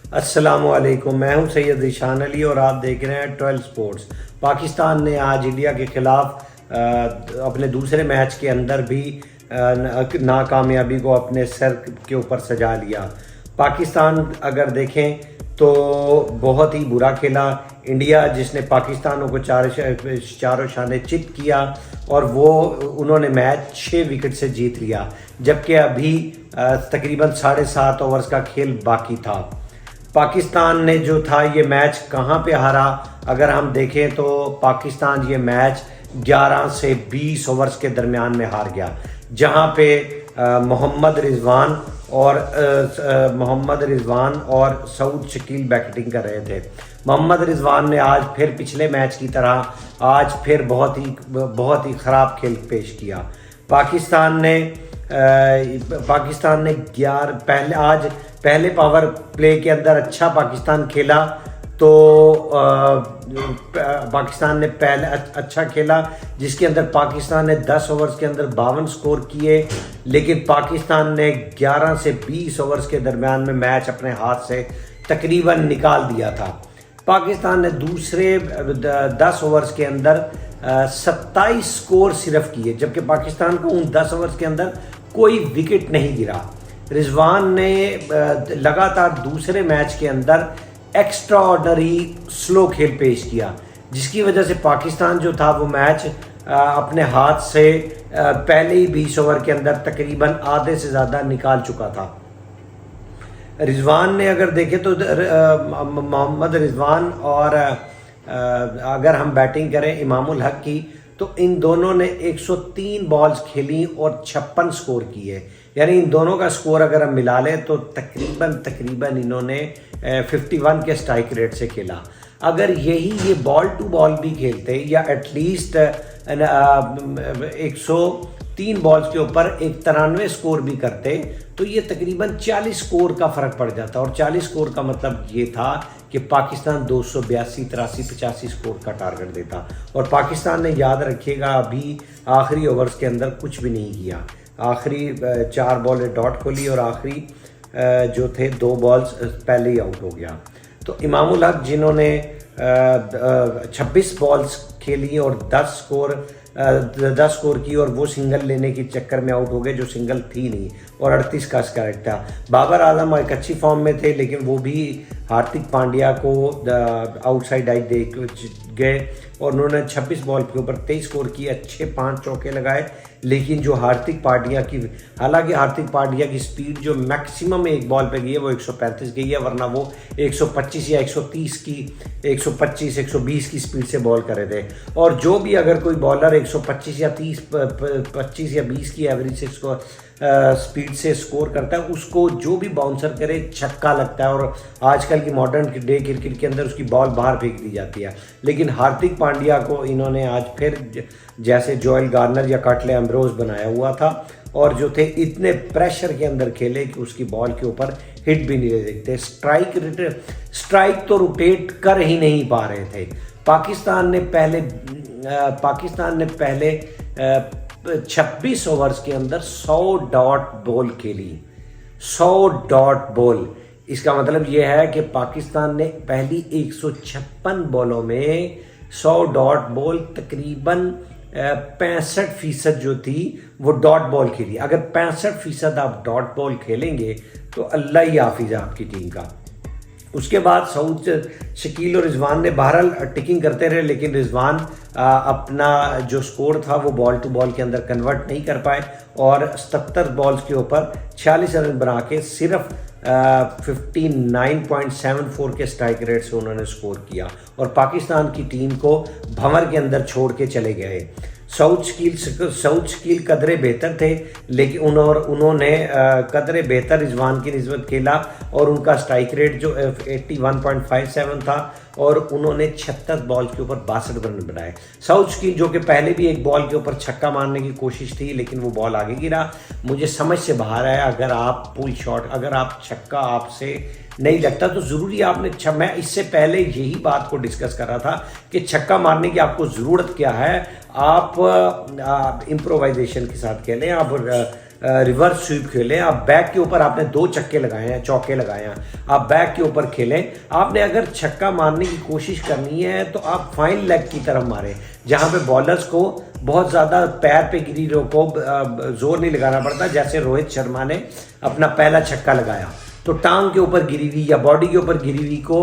अस्सलामुअलैकुम, मैं हूं सैयद ज़ीशान अली और आप देख रहे हैं 12 स्पोर्ट्स। पाकिस्तान ने आज इंडिया के ख़िलाफ़ अपने दूसरे मैच के अंदर भी नाकामयाबी को अपने सर के ऊपर सजा लिया। पाकिस्तान अगर देखें तो बहुत ही बुरा खेला। इंडिया जिसने पाकिस्तानों को चारों शाने चित किया और वो उन्होंने मैच 6 विकेट से जीत लिया, जबकि अभी तकरीबन 7.5 ओवर्स का खेल बाकी था। पाकिस्तान ने जो था ये मैच कहाँ पे हारा, अगर हम देखें तो पाकिस्तान ये मैच 11 से 20 ओवर्स के दरमियान में हार गया, जहाँ पे मोहम्मद रिजवान और सऊद शकील बैटिंग कर रहे थे। मोहम्मद रिजवान ने आज फिर पिछले मैच की तरह आज फिर बहुत ही ख़राब खेल पेश किया। पाकिस्तान ने पहले पावर प्ले के अंदर अच्छा पाकिस्तान खेला, तो पाकिस्तान ने पहले अच्छा खेला, जिसके अंदर पाकिस्तान ने 10 ओवर्स के अंदर 52 स्कोर किए, लेकिन पाकिस्तान ने 11 से 20 ओवर्स के दरमियान में मैच अपने हाथ से तकरीबन निकाल दिया था। पाकिस्तान ने दूसरे 10 ओवर्स के अंदर 27 स्कोर सिर्फ किए, जबकि पाकिस्तान को उन 10 ओवर्स के अंदर कोई विकेट नहीं गिरा। रिजवान ने लगातार दूसरे मैच के अंदर एक्स्ट्रा ऑर्डनरी स्लो खेल पेश किया, जिसकी वजह से पाकिस्तान जो था वो मैच अपने हाथ से पहले ही 20 ओवर के अंदर तकरीबन आधे से ज़्यादा निकाल चुका था। रिजवान ने अगर देखें तो मोहम्मद रिजवान और अगर हम बैटिंग करें इमामुल हक की, तो इन दोनों ने 103 बॉल्स खेली और 56 स्कोर किए। यानी इन दोनों का स्कोर अगर हम मिला लें तो तकरीबन इन्होंने 51 के स्ट्राइक रेट से खेला। अगर ये बॉल टू बॉल भी खेलते या एटलीस्ट 103 बॉल्स के ऊपर 93 स्कोर भी करते, तो ये तकरीबन 40 स्कोर का फ़र्क पड़ जाता। और 40 स्कोर का मतलब ये था कि पाकिस्तान 282, 83, 85 स्कोर का टारगेट देता। और पाकिस्तान ने, याद रखिएगा, अभी आखिरी ओवर्स के अंदर कुछ भी नहीं किया। आखिरी 4 बॉल डॉट खोली और आखिरी जो थे 2 बॉल्स पहले ही आउट हो गया। तो इमामुल हक जिन्होंने 26 बॉल्स खेली और 10 स्कोर की, और वो सिंगल लेने के चक्कर में आउट हो गए, जो सिंगल थी नहीं, और 38 का स्ट्राइक था। बाबर आजम एक अच्छी फॉर्म में थे, लेकिन वो भी हार्दिक पांड्या को आउटसाइड आई दे गए और उन्होंने 26 बॉल के ऊपर 23 स्कोर किए, अच्छे 5 चौके लगाए। लेकिन जो हालांकि हार्दिक पांड्या की स्पीड जो मैक्सिमम एक बॉल पे गई है वो 135 गई है, वरना वो 125 या 120 की स्पीड से बॉल कर रहे थे। और जो भी अगर कोई बॉलर 125 या 25 या 20 की एवरेज से स्पीड से स्कोर करता है, उसको जो भी बाउंसर करे छक्का लगता है, और आजकल की मॉडर्न डे क्रिकेट के अंदर उसकी बॉल बाहर फेंक दी जाती है। लेकिन हार्दिक पांड्या को इन्होंने आज फिर जैसे जोएल गार्नर या काटले एम्ब्रोज बनाया हुआ था, और जो थे इतने प्रेशर के अंदर खेले कि उसकी बॉल के ऊपर हिट भी नहीं ले सकते। स्ट्राइक तो रोटेट कर ही नहीं पा रहे थे। पाकिस्तान ने पहले 26 ओवर्स के अंदर 100 डॉट बॉल खेली। 100 डॉट बॉल, इसका मतलब यह है कि पाकिस्तान ने पहली 156 बॉलों में 100 डॉट बॉल, तकरीबन 65% जो थी वो डॉट बॉल खेली। अगर 65% आप डॉट बॉल खेलेंगे तो अल्लाह ही हाफिज है आपकी टीम का। उसके बाद सऊद शकील और रिजवान ने बहरहाल टिकिंग करते रहे, लेकिन रिजवान अपना जो स्कोर था वो बॉल टू बॉल के अंदर कन्वर्ट नहीं कर पाए, और 77 बॉल्स के ऊपर 46 रन बना के सिर्फ 59.74 के स्ट्राइक रेट से उन्होंने स्कोर किया, और पाकिस्तान की टीम को भंवर के अंदर छोड़ के चले गए। सऊद शकील कदरे बेहतर थे, लेकिन उन्होंने कदरे बेहतर रिजवान की निस्बत खेला, और उनका स्ट्राइक रेट जो 81.57 था, और उन्होंने 76 बॉल के ऊपर 62 रन बनाए। सऊद शकील जो कि पहले भी एक बॉल के ऊपर छक्का मारने की कोशिश थी, लेकिन वो बॉल आगे गिरा, मुझे समझ से बाहर आया। अगर आप पुल शॉट, अगर आप छक्का आपसे नहीं लगता तो ज़रूरी आपने मैं इससे पहले यही बात को डिस्कस कर रहा था कि छक्का मारने की आपको ज़रूरत क्या है। आप इम्प्रोवाइजेशन के साथ खेलें, आप रिवर्स स्वीप खेलें, आप बैक के ऊपर आपने 2 चक्के लगाए हैं, चौके लगाए हैं, आप बैक के ऊपर खेलें। आपने अगर छक्का मारने की कोशिश करनी है तो आप फाइन लेग की तरफ मारें, जहां पे बॉलर्स को बहुत ज़्यादा पैर पे गिरी को जोर नहीं लगाना पड़ता। जैसे रोहित शर्मा ने अपना पहला छक्का लगाया तो टांग के ऊपर गिरी हुई या बॉडी के ऊपर गिरी हुई को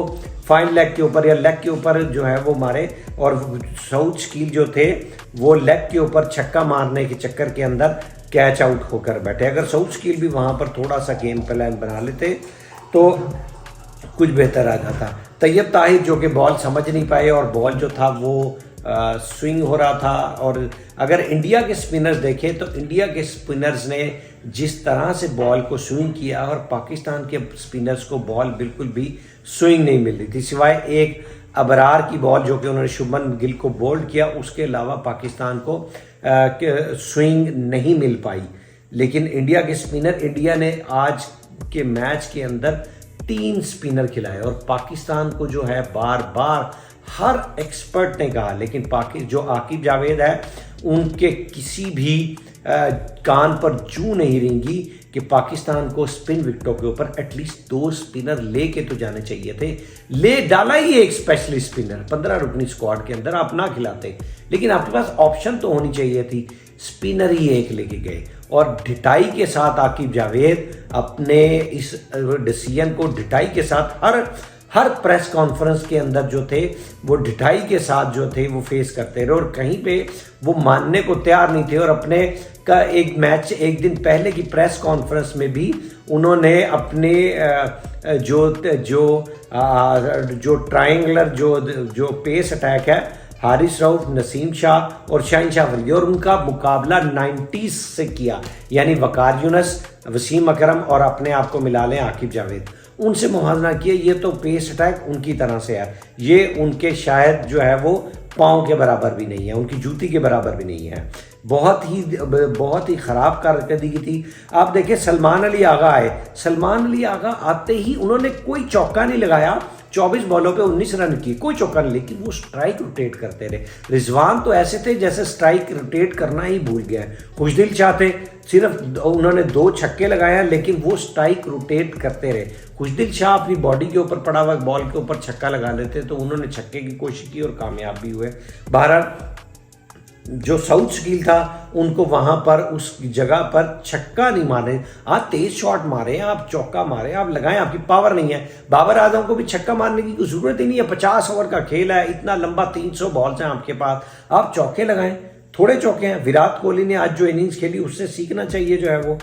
फाइन लेग के ऊपर या लेग के ऊपर जो है वो मारे, और साउथ स्कील जो थे वो लेग के ऊपर छक्का मारने के चक्कर के अंदर कैच आउट होकर बैठे। अगर साउथ स्कील भी वहाँ पर थोड़ा सा गेम प्लान बना लेते तो कुछ बेहतर आ जाता। तैयब ताहिर जो कि बॉल समझ नहीं पाए और बॉल जो था वो स्विंग हो रहा था। और अगर इंडिया के स्पिनर्स देखें तो इंडिया के स्पिनर्स ने जिस तरह से बॉल को स्विंग किया और पाकिस्तान के स्पिनर्स को बॉल बिल्कुल भी स्विंग नहीं मिल रही थी, सिवाय एक अबरार की बॉल जो कि उन्होंने शुभमन गिल को बोल्ड किया, उसके अलावा पाकिस्तान को स्विंग नहीं मिल पाई। लेकिन इंडिया के स्पिनर, इंडिया ने आज के मैच के अंदर 3 स्पिनर खिलाए और पाकिस्तान को जो है बार बार हर एक्सपर्ट ने कहा, लेकिन जो आकिब जावेद है उनके किसी भी कान पर जू नहीं रेंगी कि पाकिस्तान को स्पिन विकेटों के ऊपर एटलीस्ट 2 स्पिनर लेके तो जाने चाहिए थे। ले डाला ही एक स्पेशलिस्ट स्पिनर 15 रुकनी स्क्वाड के अंदर, आप ना खिलाते, लेकिन आपके पास ऑप्शन तो होनी चाहिए थी। स्पिनर ही एक लेके गए और ढिठाई के साथ आकिब जावेद अपने इस डिसीजन को ढिठाई के साथ हर प्रेस कॉन्फ्रेंस के अंदर जो थे वो ढिठाई के साथ जो थे वो फेस करते रहे और कहीं पे वो मानने को तैयार नहीं थे। और अपने का एक मैच एक दिन पहले की प्रेस कॉन्फ्रेंस में भी उन्होंने अपने जो ट्रायंगुलर जो पेस अटैक है, हारिस रऊफ, नसीम शाह और शहनशाह अफरीदी, और उनका मुकाबला 90s से किया, यानी वकार यूनुस, वसीम अकरम और अपने आप को मिला लें आकिब जावेद, उनसे मुहावजा किया। ये तो पेस अटैक उनकी तरह से है, ये उनके शायद जो है वो पाँव के बराबर भी नहीं है, उनकी जूती के बराबर भी नहीं है। बहुत ही ख़राब कारकर्दगी थी। आप देखें सलमान अली आगा आए, सलमान अली आगा आते ही उन्होंने कोई चौका नहीं लगाया, 24 बॉलों पे 19 रन किए, कोई चौका नहीं, लेकिन वो स्ट्राइक रोटेट करते रहे। रिजवान तो ऐसे थे जैसे स्ट्राइक रोटेट करना ही भूल गए। खुशदिल शाह थे, सिर्फ उन्होंने 2 छक्के लगाए लेकिन वो स्ट्राइक रोटेट करते रहे। खुशदिल शाह अपनी बॉडी के ऊपर पड़ा हुआ बॉल के ऊपर छक्का लगा लेते तो उन्होंने छक्के की कोशिश की और कामयाब भी हुए। बहरहाल जो साउथ स्कील था उनको वहां पर उस जगह पर छक्का नहीं मारे, आप तेज शॉट मारे, आप चौका मारे, आप लगाएं, आपकी पावर नहीं है। बाबर आजम को भी छक्का मारने की कोई जरूरत ही नहीं है, 50 ओवर का खेल है, इतना लंबा 300 बॉल्स हैं आपके पास, आप चौके लगाएं, थोड़े चौके हैं। विराट कोहली ने आज जो इनिंग्स खेली उससे सीखना चाहिए जो है वो।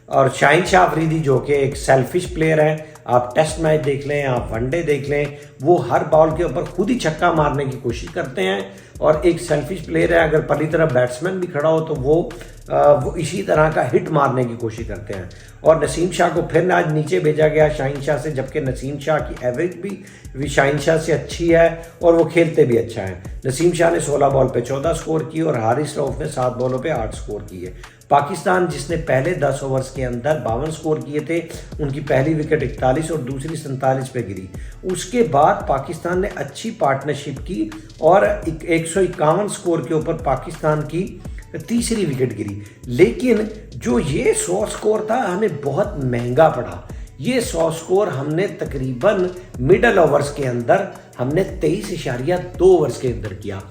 और शहनशाह अफरीदी जो कि एक सेल्फिश प्लेयर है, आप टेस्ट मैच देख लें, आप वनडे देख लें, वो हर बॉल के ऊपर खुद ही छक्का मारने की कोशिश करते हैं और एक सेल्फिश प्लेयर है। अगर पहली तरफ बैट्समैन भी खड़ा हो तो वो इसी तरह का हिट मारने की कोशिश करते हैं। और नसीम शाह को फिर आज नीचे भेजा गया शहनशाह से, जबकि नसीम शाह की एवरेज भी शहनशाह से अच्छी है और वो खेलते भी अच्छा है। नसीम शाह ने 16 बॉल पे 14 स्कोर किए और हारिस रऊफ ने 7 बॉलों पे 8 स्कोर किए। पाकिस्तान जिसने पहले 10 ओवर्स के अंदर 52 स्कोर किए थे, उनकी पहली विकेट 41 और दूसरी 47 पे गिरी। उसके बाद पाकिस्तान ने अच्छी पार्टनरशिप की और 151 स्कोर के ऊपर पाकिस्तान की तीसरी विकेट गिरी। लेकिन जो ये 100 स्कोर था हमें बहुत महंगा पड़ा। ये 100 स्कोर हमने तकरीबन मिडल ओवर्स के अंदर हमने 23.2 ओवर्स के अंदर किया।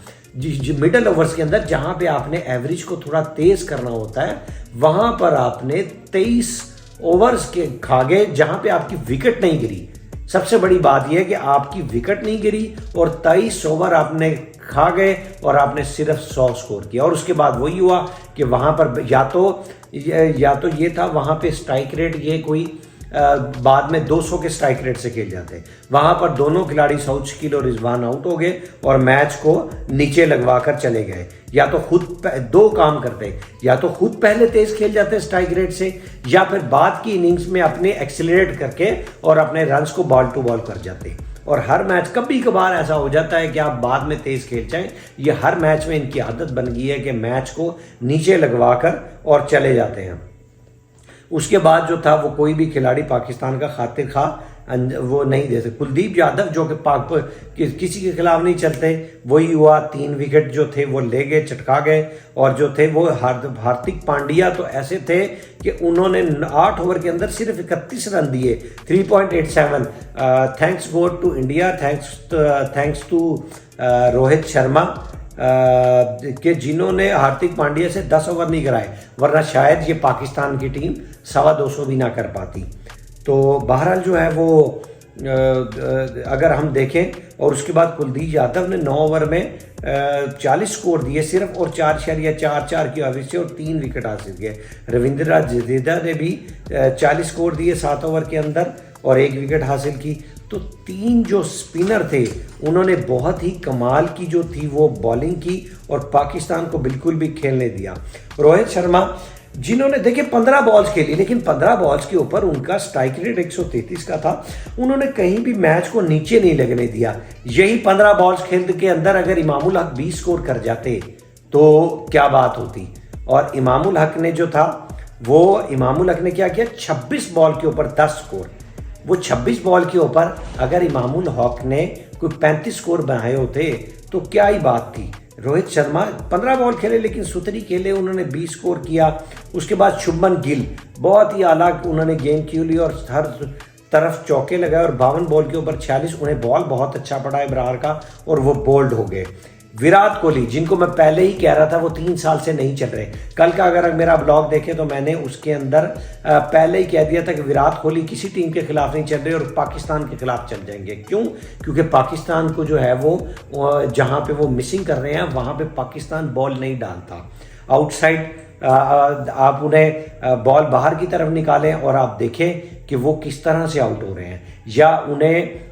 मिडल ओवर्स के अंदर जहां पे आपने एवरेज को थोड़ा तेज करना होता है, वहां पर आपने 23 ओवर्स के खा गए जहां पे आपकी विकेट नहीं गिरी। सबसे बड़ी बात यह है कि आपकी विकेट नहीं गिरी और 23 ओवर आपने खा गए और आपने सिर्फ 100 स्कोर किया। और उसके बाद वही हुआ कि वहां पर या तो ये था वहां पे स्ट्राइक रेट, ये कोई बाद में 200 के स्ट्राइक रेट से खेल जाते, वहां पर दोनों खिलाड़ी साउथ स्कील और रिजवान आउट हो गए और मैच को नीचे लगवा कर चले गए। या तो खुद 2 काम करते, या तो खुद पहले तेज खेल जाते स्ट्राइक रेट से, या फिर बाद की इनिंग्स में अपने एक्सीलरेट करके और अपने रन्स को बॉल टू बॉल कर जाते। और हर मैच कभी कभार ऐसा हो जाता है कि आप बाद में तेज खेल जाएं, ये हर मैच में इनकी आदत बन गई है कि मैच को नीचे लगवा कर और चले जाते हैं। उसके बाद जो था वो कोई भी खिलाड़ी पाकिस्तान का खातिर खा वो नहीं दे सकते। कुलदीप यादव जो कि पाक किसी के खिलाफ नहीं चलते, वही हुआ, 3 विकेट जो थे वो ले गए, चटका गए। और जो थे वो हार्दिक पांड्या तो ऐसे थे कि उन्होंने 8 ओवर के अंदर सिर्फ 31 रन दिए, 3.87। Thanks go to India, thanks to Rohit Sharma कि जिन्होंने हार्दिक पांड्या से 10 ओवर नहीं कराए, वरना शायद ये पाकिस्तान की टीम 225 भी ना कर पाती। तो बहरहाल जो है वो अगर हम देखें, और उसके बाद कुलदीप यादव ने 9 ओवर में 40 स्कोर दिए सिर्फ, और 4.44 की एवरेज से, और 3 विकेट हासिल किए। रविंद्र जडेजा ने भी 40 स्कोर दिए 7 ओवर के अंदर और 1 विकेट हासिल की। तो 3 जो स्पिनर थे उन्होंने बहुत ही कमाल की जो थी वो बॉलिंग की और पाकिस्तान को बिल्कुल भी खेलने दिया। रोहित शर्मा जिन्होंने देखिए 15 बॉल्स खेली, लेकिन 15 बॉल्स के ऊपर उनका स्ट्राइक रेट 133 का था। उन्होंने कहीं भी मैच को नीचे नहीं लगने दिया। यही 15 बॉल्स खेल के अंदर अगर इमामुल हक 20 स्कोर कर जाते तो क्या बात होती। और इमामुल हक ने जो था वो, इमामुल हक ने क्या किया, 26 बॉल के ऊपर 10 स्कोर। वो 26 बॉल के ऊपर अगर इमामुल हक ने कोई 35 स्कोर बनाए होते तो क्या ही बात थी। रोहित शर्मा 15 बॉल खेले लेकिन सुथरी खेले, उन्होंने 20 स्कोर किया। उसके बाद शुभमन गिल बहुत ही आला उन्होंने गेम खेली और हर तरफ चौके लगाए, और 52 बॉल के ऊपर 46। उन्हें बॉल बहुत अच्छा पड़ा इब्रार का और वो बोल्ड हो गए। विराट कोहली जिनको मैं पहले ही कह रहा था वो 3 साल से नहीं चल रहे। कल का अगर मेरा ब्लॉग देखें तो मैंने उसके अंदर पहले ही कह दिया था कि विराट कोहली किसी टीम के खिलाफ नहीं चल रहे और पाकिस्तान के खिलाफ चल जाएंगे। क्यों? क्योंकि पाकिस्तान को जो है वो जहाँ पे वो मिसिंग कर रहे हैं वहाँ पे पाकिस्तान बॉल नहीं डालता। आउटसाइड आप उन्हें बॉल बाहर की तरफ निकालें और आप देखें कि वो किस तरह से आउट हो रहे हैं, या उन्हें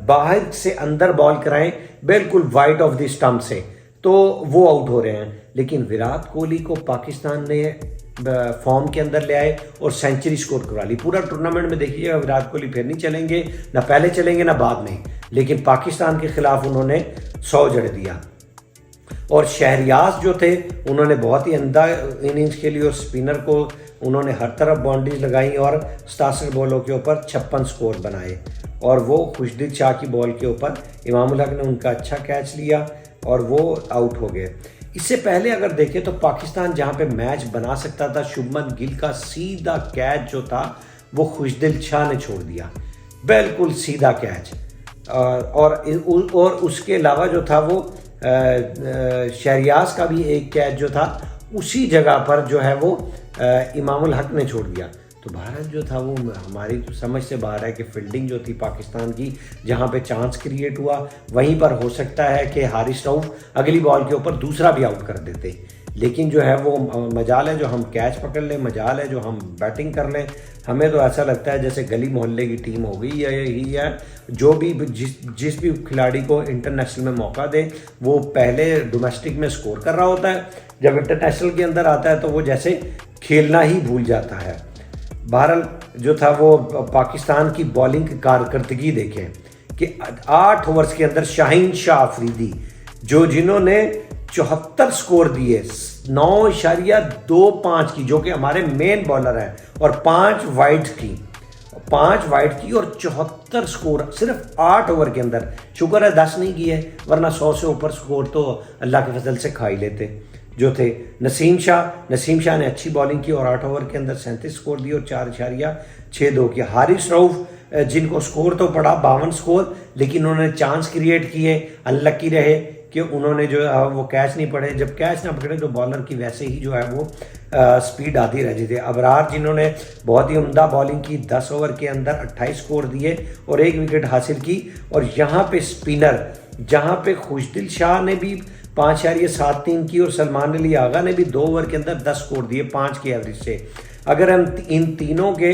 बाहर से अंदर बॉल कराएं बिल्कुल वाइड ऑफ द स्टंप से, तो वो आउट हो रहे हैं। लेकिन विराट कोहली को पाकिस्तान ने फॉर्म के अंदर ले आए और सेंचुरी स्कोर करा ली। पूरा टूर्नामेंट में देखिएगा विराट कोहली फिर नहीं चलेंगे, ना पहले चलेंगे ना बाद में, लेकिन पाकिस्तान के खिलाफ उन्होंने 100 जड़ दिया। और शहरियाज जो थे उन्होंने बहुत ही अंधा इनिंग्स खेली और स्पिनर को उन्होंने हर तरफ बाउंड्रीज लगाई और 67 बॉलों के ऊपर 56 स्कोर बनाए। और वो खुशदिल शाह की बॉल के ऊपर इमामुल हक ने उनका अच्छा कैच लिया और वो आउट हो गए। इससे पहले अगर देखें तो पाकिस्तान जहां पे मैच बना सकता था, शुभमन गिल का सीधा कैच जो था वो खुशदिल शाह ने छोड़ दिया, बिल्कुल सीधा कैच। और उसके अलावा जो था वो शहरियाज का भी एक कैच जो था उसी जगह पर जो है वो इमामुल हक ने छोड़ दिया। तो भारत जो था वो हमारी तो समझ से बाहर है कि फील्डिंग जो थी पाकिस्तान की, जहां पे चांस क्रिएट हुआ वहीं पर हो सकता है कि हारिस रऊफ अगली बॉल के ऊपर दूसरा भी आउट कर देते। लेकिन जो है वो मजाल है जो हम कैच पकड़ लें, मजाल है जो हम बैटिंग कर लें। हमें तो ऐसा लगता है जैसे गली मोहल्ले की टीम हो गई है ही है। जो भी जिस भी खिलाड़ी को इंटरनेशनल में मौका दे वो पहले डोमेस्टिक में स्कोर कर रहा होता है, जब इंटरनेशनल के अंदर आता है तो वो जैसे खेलना ही भूल जाता है। बहरहाल जो था वो पाकिस्तान की बॉलिंग की कारकर्दगी देखें कि 8 ओवर्स के अंदर शाहीन शाह अफरीदी जिन्होंने 74 स्कोर दिए, 9.25 की, जो कि हमारे मेन बॉलर हैं, और 5 वाइड की और 74 स्कोर सिर्फ 8 ओवर के अंदर। शुक्र है 10 नहीं किए, वरना 100 से ऊपर स्कोर तो अल्लाह के फजल से खा ही लेते जो थे। नसीम शाह ने अच्छी बॉलिंग की और 8 ओवर के अंदर 37 स्कोर दिए और 4.62 की। हारिस रऊफ जिनको स्कोर तो पड़ा 52 स्कोर, लेकिन उन्होंने चांस क्रिएट किए, अनलकी रहे कि उन्होंने जो वो कैच नहीं पड़े। जब कैच ना पकड़े तो बॉलर की वैसे ही जो है वो स्पीड आती रह जाती है। अबरार जिन्होंने बहुत ही उम्दा बॉलिंग की, 10 ओवर के अंदर 28 स्कोर दिए और 1 विकेट हासिल की। और यहाँ पे स्पिनर जहाँ पे खुशदिल शाह ने भी 5.73 की और सलमान अली आगा ने भी 2 ओवर के अंदर 10 स्कोर दिए 5 की एवरेज से। अगर हम इन तीनों के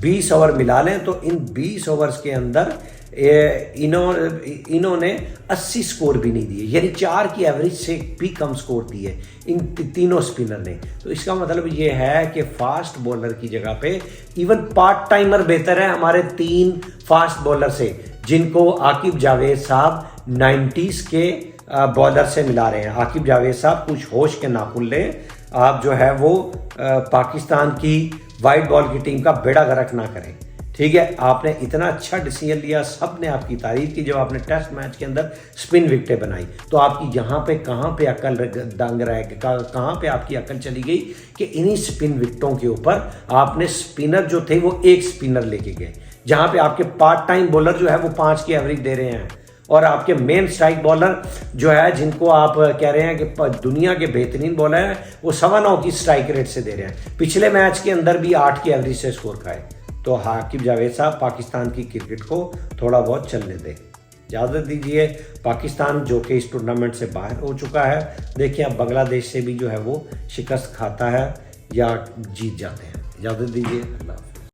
20 ओवर मिला लें तो इन 20 ओवर्स के अंदर इन्होंने 80 स्कोर भी नहीं दिए, यानी 4 की एवरेज से भी कम स्कोर दिए इन तीनों स्पिनर ने। तो इसका मतलब ये है कि फास्ट बॉलर की जगह पे इवन पार्ट टाइमर बेहतर है हमारे 3 फास्ट बॉलर से, जिनको आकिब जावेद साहब 90s के बॉलर से मिला रहे हैं। आकिब जावेद साहब कुछ होश के नाखुन लें, आप जो है वो पाकिस्तान की वाइट बॉल की टीम का बेड़ा गर्क ना करें, ठीक है, आपने इतना अच्छा डिसीजन लिया, सब ने आपकी तारीफ की जब आपने टेस्ट मैच के अंदर स्पिन विकेटें बनाई। तो आपकी यहाँ पे कहाँ पे अकल दंग रह गई, कहाँ पे आपकी अकल चली गई कि इन्हीं स्पिन विकेटों के ऊपर आपने स्पिनर जो थे वो एक स्पिनर लेके गए, जहाँ पे आपके पार्ट टाइम बॉलर जो है वो 5 की एवरेज दे रहे हैं, और आपके मेन स्ट्राइक बॉलर जो है जिनको आप कह रहे हैं कि दुनिया के बेहतरीन बॉलर हैं, वो 9.25 की स्ट्राइक रेट से दे रहे हैं। पिछले मैच के अंदर भी 8 की एवरेज से स्कोर खाए। तो हाकिम जावेद साहब, पाकिस्तान की क्रिकेट को थोड़ा बहुत चलने दें, इजाज़त दीजिए। पाकिस्तान जो कि इस टूर्नामेंट से बाहर हो चुका है, देखिए अब बांग्लादेश से भी जो है वो शिकस्त खाता है या जीत जाते हैं। इजाज़त दीजिए, अल्लाह।